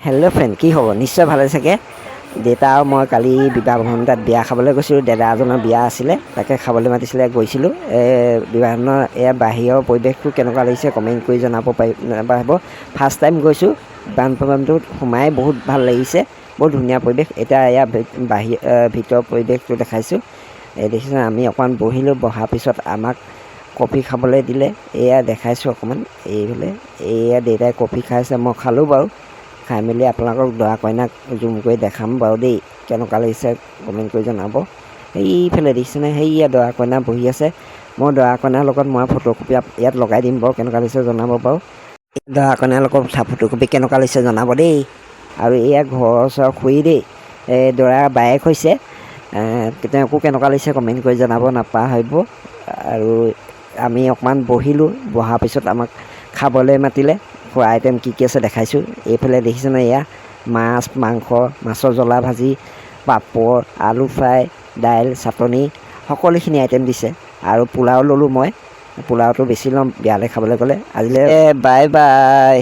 Hello' friend, কি হ'ব? নিশ্চয় ভালে চাগে। দেউতা আৰু মই কালি বিবাহ ভৱন তাত বিয়া খাবলৈ গৈছিলোঁ। দাদা এজনৰ বিয়া আছিলে, তাকে খাবলৈ মাতিছিলে, গৈছিলোঁ। বিবাহ ভৱনৰ এয়া বাহিৰৰ পৰিৱেশটো কেনেকুৱা লাগিছে কমেণ্ট কৰি জনাব পাৰিব। ফাৰ্ষ্ট টাইম গৈছোঁ। বিবাহ ভৱনটোত সোমাই বহুত ভাল লাগিছে, বহুত ধুনীয়া পৰিৱেশ। এতিয়া এয়া ভিতৰৰ পৰিৱেশটো দেখাইছোঁ। দেখিছোঁ আমি অকণমান বহিলোঁ, বহাৰ পিছত আমাক কফি খাবলৈ দিলে। এয়া দেখাইছোঁ অকণমান। এয়া দেউতাই কফি খাইছে, মই খালোঁ বাৰু। খাই মেলি আপোনালোকক দৰা কইনাক জুম কৰি দেখাম বাৰু দেই, কেনেকুৱা লাগিছে কমেণ্ট কৰি জনাব। সেইফালে দেখিছেনে, সেইয়া দৰা কইনা বহি আছে। মই দৰা কইনাৰ লগত মই ফটোকপি ইয়াত লগাই দিম বাৰু, কেনেকুৱা লাগিছে জনাব বাৰু। দৰা কইনাৰ লগত ফটোকপি কেনেকুৱা লাগিছে জনাব দেই। আৰু এয়া ঘৰৰ ওচৰৰ খুৰী দেই, দৰাৰ বায়েক হৈছে। তেওঁকো কেনেকুৱা লাগিছে কমেণ্ট কৰি জনাব নাপাহৰিব। আৰু আমি অকণমান বহিলোঁ, বহাৰ পিছত আমাক খাবলৈ মাতিলে। খোৱা আইটেম কি কি আছে দেখাইছোঁ। এইফালে দেখিছেনে, এয়া মাছ, মাংস, মাছৰ জ্বলা ভাজি, পাপৰ, আলু ফ্ৰাই, দাইল, চাটনি, সকলোখিনি আইটেম দিছে। আৰু পোলাও ল'লোঁ মই। পোলাওটো বেছি ল'ম বিয়ালৈ খাবলৈ গ'লে। আজিলৈ বাই বাই।